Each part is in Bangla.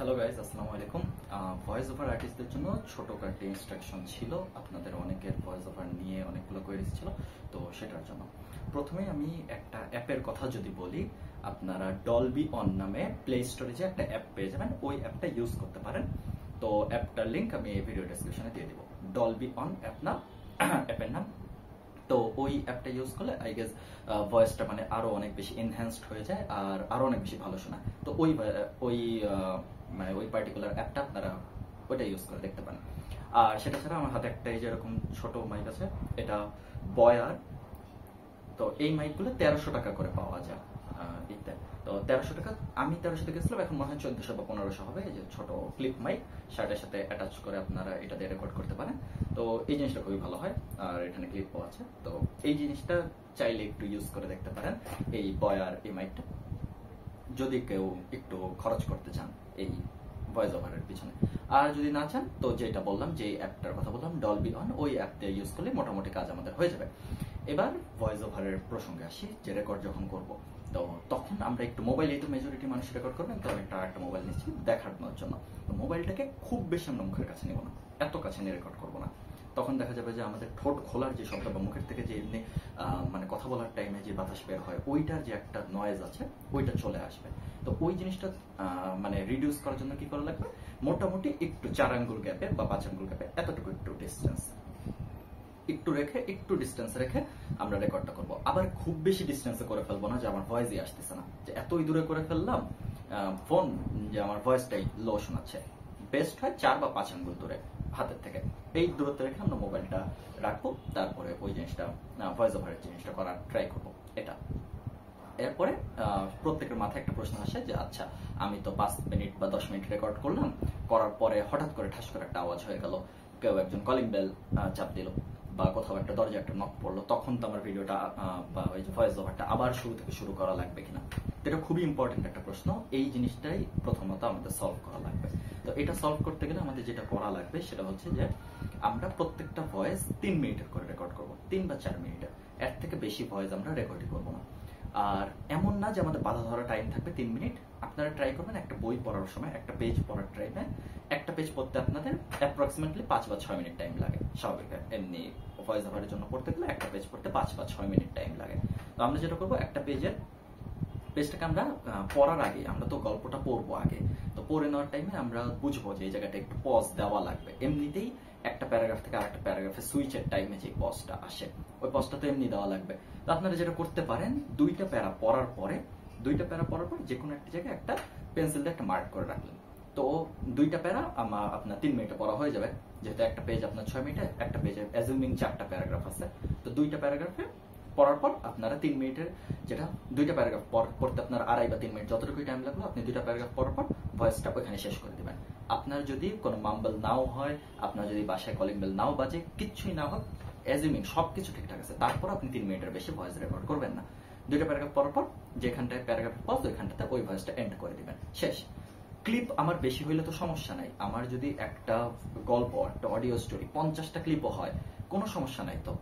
হ্যালো গাইজ, আসসালামু আলাইকুম। ভয়েস ওভার আর্টিস্টদের জন্য ছোটখাটো ইনস্ট্রাকশন ছিল। আপনাদের অনেকের ভয়েস ওভার নিয়ে অনেকগুলো কোয়েরিজ ছিল, তো সেটার জন্য প্রথমে আমি একটা অ্যাপের কথা যদি বলি, আপনারা ডলবি অন নামে প্লে স্টোরে যে একটা অ্যাপ পেয়ে যাবেন, ওই অ্যাপটা ইউজ করতে পারেন। তো অ্যাপটার লিঙ্ক আমি এই ভিডিও ডেসক্রিপশনে দিয়ে দিব। ডলবি অন অ্যাপ নাম, অ্যাপের নাম। তো ওই অ্যাপটা ইউজ করলে আই গেস ভয়েসটা মানে আরো অনেক বেশি এনহ্যান্সড হয়ে যায় আর আরো অনেক বেশি ভালো শোনায়। তো ওই ওই মানে ওই পার্টিকুলার অ্যাপটা আপনারা ওইটা ইউজ করে দেখতে পারেন। আর সেটা ছাড়া আমার হাতে একটা এই যেরকম ছোট মাইক আছে, এটা বয়ার। তো এই মাইকগুলো 1300 টাকা করে পাওয়া যায় এতে। তো 1300 টাকা, আমি 1300 টাকা গেছিলাম, এখন মনে হয় 1400 বা 1500 হবে। এই যে ছোট ক্লিপ মাইক, শার্টের সাথে অ্যাটাচ করে আপনারা এটা দিয়ে রেকর্ড করতে পারেন। তো এই জিনিসটা খুবই ভালো হয়, আর এখানে ক্লিপও আছে। তো এই জিনিসটা চাইলে একটু ইউজ করে দেখতে পারেন, এই বয়ার এই মাইকটা, যদি কেউ একটু খরচ করতে চান এই ভয়েস ওভারের পিছনে। আর যদি না চান, তো যেটা বললাম, যে অ্যাপটার কথা বললাম ডলবি অন, ওই অ্যাপ দিয়ে ইউজ করলে মোটামুটি কাজ আমাদের হয়ে যাবে। এবার ভয়েস ওভারের প্রসঙ্গে আসি, যে রেকর্ড যখন করব, তো তখন আমরা একটু মোবাইলেই তো মেজরিটি মানুষ রেকর্ড করবেন। তো আমি একটা মোবাইল নিচ্ছি দেখানোর জন্য। তো মোবাইলটাকে খুব বেশি আমরা মুখের কাছে নেব না, এত কাছে নিয়ে রেকর্ড করবো না। তখন দেখা যাবে যে আমাদের ঠোঁট খোলার যে শব্দ বা মুখের থেকে যে এমনি মানে কথা বলার টাইমে যে বাতাস বের হয়, ওইটার যে একটা নয়েজ আছে, ওইটা চলে আসবে। তো ওই জিনিসটা মানে রিডিউস করার জন্য কি করা লাগবে, মোটামুটি একটু 4 আঙ্গুল গ্যাপে বা 5 আঙ্গুল গ্যাপে এতটুকু একটু ডিস্টেন্স একটু ডিস্টেন্স রেখে আমরা রেকর্ডটা করব। আবার খুব বেশি ডিস্টেন্সে করে ফেলবো না যে আমার ভয়েসই আসতেছে না, যে এতই দূরে করে ফেললাম ফোন যে আমার ভয়েসটাই লো শোনাচ্ছে। বেস্ট হয় 4 বা 5 আঙ্গুল দূরে হাতের থেকে, এই দূরত্ব রেখে আমরা মোবাইলটা রাখবো। তারপরে ওই জিনিসটা ভয়েস ওভারের জিনিসটা করার ট্রাই করবো। এটা এরপরে প্রত্যেকের মাথায় একটা প্রশ্ন আসে যে আচ্ছা, আমি তো 5 মিনিট বা 10 মিনিট রেকর্ড করলাম, করার পরে হঠাৎ করে ঠাস করে একটা আওয়াজ হয়ে গেল, কেউ একজন কলিং বেল চাপ দিল, বা কোথাও একটা দরজা একটা নক পড়লো, তখন তো আমার ভিডিওটা বা ওই যে ভয়েস ওভারটা আবার শুরু থেকে শুরু করা লাগবে কিনা। এটা খুবই ইম্পর্টেন্ট একটা প্রশ্ন। এই জিনিসটাই প্রথমত আমাদের সলভ করা লাগবে। তো এটা সলভ করতে গেলে আমাদের যেটা করা লাগবে সেটা হচ্ছে যে আমরা প্রত্যেকটা ভয়েস 3 মিনিটের করে রেকর্ড করবো, 3 বা 4 মিনিটের, এর থেকে বেশি ভয়েস আমরা রেকর্ডই করবো না। আর এমন না যে আমাদের বাধা ধরা টাইম থাকবে 3 মিনিট। আপনারা ট্রাই করবেন একটা বই পড়ার সময়, একটা পেজ পড়ার টাইমে, একটা পেজ পড়তে আপনাদের অ্যাপ্রক্সিমেটলি 5 বা 6 মিনিট টাইম লাগে। স্বাভাবিক, এমনি ভয়েস ওভারের জন্য পড়তে গেলে একটা পেজ পড়তে 5 বা 6 মিনিট টাইম লাগে। তো আমরা যেটা করবো, একটা পেজটাকে আমরা পড়ার আগে, আমরা তো গল্পটা পড়বো আগে, তো পড়ে নেওয়ার টাইমে আমরা বুঝবো যে এই জায়গাটা একটু পজ দেওয়া লাগবে। এমনিতেই একটা প্যারাগ্রাফ থেকে আরেকটা প্যারাগ্রাফে সুইচের টাইমে যে পজটা আসে, ওই পজটা তো এমনি দেওয়া লাগবে। তো আপনারা যেটা করতে পারেন, দুইটা প্যারা পড়ার পর যে কোনো একটা জায়গায় একটা পেন্সিল দিয়ে একটা মার্ক করে রাখলেন। তো দুইটা প্যারা আপনার 3 মিনিটে পড়া হয়ে যাবে, যেহেতু একটা পেজ আপনার 6 মিনিটে, একটা পেজে অ্যাজুমিং 4টা প্যারাগ্রাফ আছে। তো দুইটা প্যারাগ্রাফে পড়ার পর আপনারা 3 মিনিটের, যেটা দুইটা প্যারাগ্রাফ পড়তে আপনার 2.5 বা 3 মিনিট যতটুকু টাইম লাগলো, আপনি দুইটা প্যারাগ্রাফ পড়ার পর ভয়েসটা ওইখানে শেষ করে দিবেন। আপনার যদি কোনো মাম্বল নাও হয়, আপনার যদি বাসায় কলিং বেল নাও বাজে, কিচ্ছুই না হোক, অ্যাজুমিং সবকিছু ঠিকঠাক আছে, তারপর আপনি 3 মিনিটের বেশি ভয়েস রেকর্ড করবেন না। দুইটা প্যারাগ্রাফ পড়ার পর যেখানটায় প্যারাগ্রাফ পজ, ওইখানটাতে ওই ভয়েসটা এন্ড করে দিবেন, শেষ। ক্লিপ আমার বেশি হইলে তো সমস্যা নাই। আমার যদি একটা গল্প, একটা অডিও স্টোরি 50টা ক্লিপও হয়, কোনো সমস্যা নাই তো।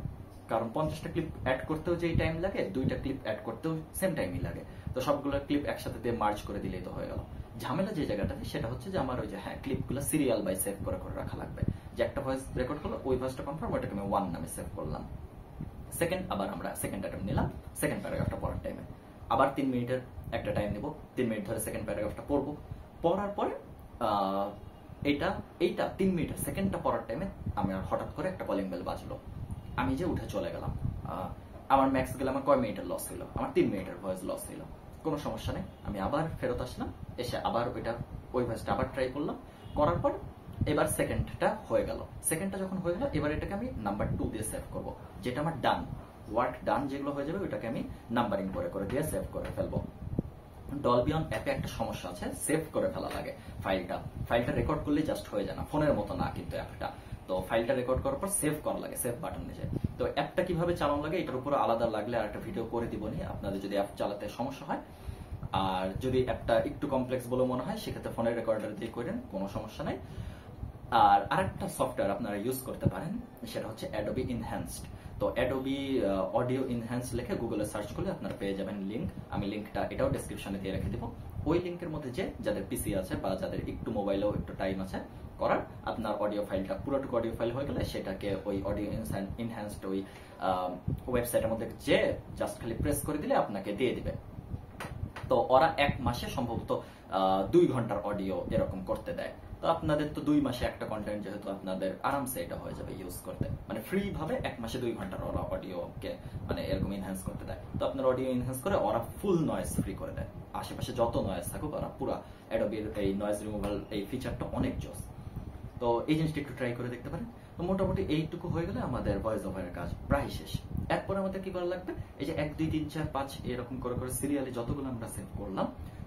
কারণ 50টা ক্লিপ অ্যাড করতেও যেই টাইম লাগে, দুইটা ক্লিপ অ্যাড করতেও সেম টাইমই লাগে। তো সবগুলো ক্লিপ একসাথে দিয়ে মার্জ করে দিলেই তো হয়ে গেল। ঝামেলা যে জায়গাটাতে, সেটা হচ্ছে যে আমার ওই যে ক্লিপগুলো সিরিয়াল বাই সেভ করে করে রাখা লাগবে। যে একটা ভয়েস রেকর্ড করলো, ওই ভয়েসটা কনফার্ম, ওইটাকে আমি 1 নামে সেভ করলাম। সেকেন্ড, আবার আমরা সেকেন্ড অ্যাটেম্প নিলাম সেকেন্ড প্যারাগ্রাফটা পড়ার টাইমে, আবার 3 মিনিটের একটা টাইম নেব, 3 মিনিট ধরে সেকেন্ড প্যারাগ্রাফটা পড়বো। পড়ার পরে এইটা 3 মিনিটের সেকেন্ডটা পড়ার টাইমে আমার হঠাৎ করে একটা কলিং বেল বাজলো, আমি যে উঠে চলে গেলাম। আমার ম্যাক্স গেলে আমার কয় মিনিটের লস হইলো, আমার 3 মিনিটের ভয়েস লস হইলো। কোনো সমস্যা নেই, আমি আবার ফেরত আসলাম, এসে আবার ওই ভয়েসটা আবার ট্রাই করলাম। করার পর এবার সেকেন্ডটা হয়ে গেল। সেকেন্ডটা যখন হয়ে গেল, এবার এটাকে আমি নাম্বার 2 দিয়ে সেভ করবো, যেটা আমার ডান ওয়ার্ক ডান যেগুলো হয়ে যাবে, ওইটাকে আমি নাম্বারিং করে করে দিয়ে সেভ করে ফেলবো। ডলবি অন অ্যাপে একটা সমস্যা আছে, সেভ করে ফেলা লাগে ফাইলটা রেকর্ড করলে জাস্ট হয়ে যায় না, ফোনের মতো না কিন্তু অ্যাপটা। তো ফাইলটা রেকর্ড করার পর সেভ করা লাগে, সেভ বাটন নিচে। তো অ্যাপটা কিভাবে চালানো লাগে এটার উপর আলাদা লাগলে আর একটা ভিডিও করে দিবনি, আপনাদের যদি অ্যাপ চালাতে সমস্যা হয়। আর যদি অ্যাপটা একটু কমপ্লেক্স বলে মনে হয়, সেক্ষেত্রে ফোনের রেকর্ডার দিয়ে করেন, কোনো সমস্যা নাই। আর আরেকটা সফটওয়্যার আপনারা ইউজ করতে পারেন, সেটা হচ্ছে অ্যাডোবি ইনহ্যান্সড। তো অ্যাডোবি অডিও ইনহ্যান্স লিখে গুগলে সার্চ করলে আপনারা পেয়ে যাবেন লিঙ্ক। আমি লিঙ্কটা এটাও ডেসক্রিপশনে দিয়ে রেখে দিব। ওই লিঙ্কের মধ্যে যাদের পিসি আছে বা যাদের একটু মোবাইলেও একটু টাইম আছে করার, আপনার অডিও ফাইলটা পুরোটুকু অডিও ফাইল হয়ে গেলে সেটাকে ওই অডিও ইনহ্যান্সড ওই ওয়েবসাইটের মধ্যে যে জাস্ট খালি প্রেস করে দিলে আপনাকে দিয়ে দিবে। তো ওরা 1 মাসে সম্ভবত 2 ঘন্টার অডিও এরকম করতে দেয়। তো আপনাদের তো 2 মাসে একটা কন্টেন্ট, যেহেতু আপনাদের আরামসে এটা হয়ে যাবে ইউজ করতে, মানে ফ্রি ভাবে 1 মাসে 2 ঘন্টার ওরা অডিওকে মানে এরকম এনহ্যান্স করতে দেয়। তো আপনার অডিও এনহ্যান্স করে ওরা ফুল নয়েজ ফ্রি করে দেয়, আশেপাশে যত নয়েজ থাকুক ওরা পুরো অ্যাডোবির এই নয়েজ রিমুভাল এই ফিচারটা অনেক জোস। তো এই জিনিসটা একটু ট্রাই করে দেখতে পারেন। তো মোটামুটি এইটুকু হয়ে গেলে আমাদের ভয়েস ওভারের কাজ প্রায় শেষ। এরপর আমাদের কি করা লাগবে, এই যে 1 2 3 4 5 এরকম করে করে সিরিয়ালি যতগুলো আমরা সেভ করলাম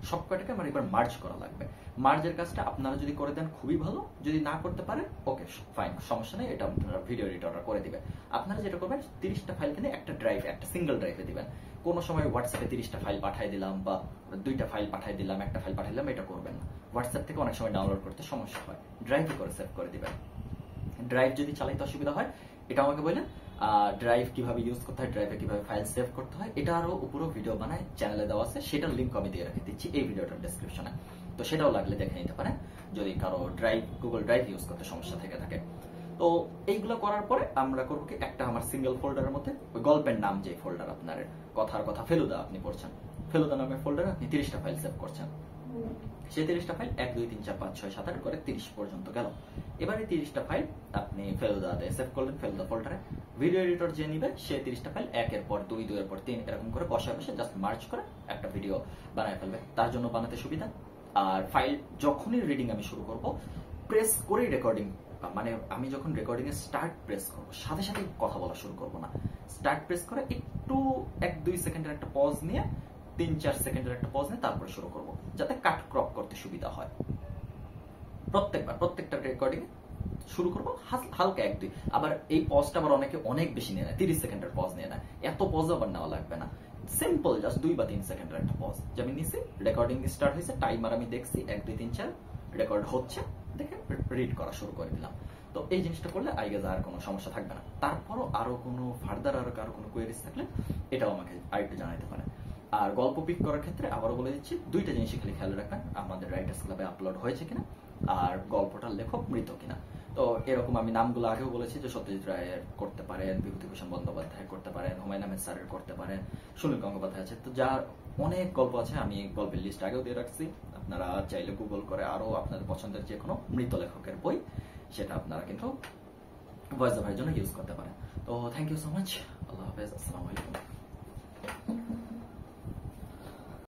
সবকটাকে আমার এবার মার্জ করা লাগবে। মার্জের কাজটা আপনারা যদি করে দেন খুবই ভালো, যদি না করতে পারেন ওকে ফাইন, সমস্যা নেই, এটা আপনারা ভিডিও এডিটররা করে দিবে। আপনারা যেটা করবেন 30টা ফাইল কিনে একটা ড্রাইভ, একটা সিঙ্গেল ড্রাইভে দিবেন। কোনো সময় হোয়াটসঅ্যাপে 30টা ফাইল পাঠিয়ে দিলাম বা 2টা ফাইল পাঠিয়ে দিলাম, একটা ফাইল পাঠিয়ে দিলাম, এটা করবেন না। হোয়াটসঅ্যাপ থেকে অনেক সময় ডাউনলোড করতে সমস্যা হয়, ড্রাইভে করে সেভ করে দিবেন। ড্রাইভ যদি চালাইতে অসুবিধা হয় এটা আমাকে বললেন, ড্রাইভ কিভাবে ইউজ করতে হয়, ড্রাইভে কিভাবে ফাইল সেভ করতে হয়, এটা আরো উপরে ভিডিও বানায় চ্যানেলে দেওয়া আছে, সেটার লিঙ্ক আমি দিয়ে রেখে দিচ্ছি এই ভিডিওটার ডেসক্রিপশনে। তো সেটাও লাগলে দেখে নিতে পারেন যদি কারো ড্রাইভ গুগল ড্রাইভ ইউজ করতে সমস্যা থেকে থাকে। তো এইগুলো করার পরে আমরা করবো কি, একটা আমার সিঙ্গেল ফোল্ডারের মধ্যে ওই গল্পের নাম যে ফোল্ডার, আপনার কথার কথা ফেলুদা আপনি পড়ছেন, ফেলুদা নামের ফোল্ডারে আপনি 30টা ফাইল সেভ করছেন। সেই 30টা ফাইল 1 2 3 4 5 6 7 8 করে 30 পর্যন্ত গেল। এবারে 30টা ফাইল আপনি ফেলুদাতে সেভ করলেন, ফেলুদা ফোল্ডারে। ভিডিও এডিটর যে নিবে সে 30টা ফাইল 1 এর পর 2 2 এর পর 3 এরকম করে বসে বসে জাস্ট মার্জ করে একটা ভিডিও বানায় ফেলবে, তার জন্য বানাতে সুবিধা। আর ফাইল যখনই রিডিং আমি শুরু করব প্রেস করেই রেকর্ডিং, মানে আমি যখন রেকর্ডিং এ স্টার্ট প্রেস করব সাথে সাথে কথা বলা শুরু করব না, স্টার্ট প্রেস করে একটু 1 2 সেকেন্ডের একটা পজ নিয়ে 3 4 সেকেন্ডের একটা পজ নিয়ে তারপরে শুরু করব, যাতে কাট ক্রপ করতে সুবিধা হয়। প্রত্যেকটা রেকর্ডিং শুরু করব হালকা 1 2, আবার এই পজটা আবার অনেকে অনেক বেশি নিয়ে নেয়, 30 সেকেন্ডের পজ নিয়ে নেয়, এত পজ আবার নেওয়া লাগবে না, সিম্পল জাস্ট 2 বা 3 সেকেন্ডের একটা পজ। যে আমি নিছি, রেকর্ডিং স্টার্ট হয়েছে, টাইমার আমি দেখছি 1 2 3 4 রেকর্ড হচ্ছে, দেখে রিড করা শুরু করে দিলাম। তো এই জিনিসটা করলে আই গেস আর কোনো সমস্যা থাকবে না। তারপরও আরো কোনো ফার্দার কারো কোনো কোয়েরিজ থাকলে এটাও আমাকে আরেকটু জানাতে পারে। আর গল্প পিক করার ক্ষেত্রে আবারও বলে দিচ্ছি, 2টা জিনিস খালি খেয়াল রাখবেন, আমাদের রাইটার্স ক্লাবে আপলোড হয়েছে কিনা আর গল্পটার লেখক মৃত কিনা। তো এরকম আমি নামগুলো আগেও বলেছি যে সত্যজিৎ রায়ের করতে পারেন, বিভূতিভূষণ বন্দ্যোপাধ্যায় করতে পারেন, হুমায়ুন আহমেদ স্যারের করতে পারেন, সুনীল গঙ্গোপাধ্যায় আছে। তো যার অনেক গল্প আছে, আমি গল্পের লিস্ট আগেও দিয়ে রাখছি, আপনারা চাইলে গুগল করে আরো আপনাদের পছন্দের যে কোনো মৃত লেখকের বই সেটা আপনারা কিন্তু ভয়েস ওভারের জন্য ইউজ করতে পারেন। তো থ্যাংক ইউ সো মাচ, আল্লাহ হাফেজ, আসসালামু আলাইকুম।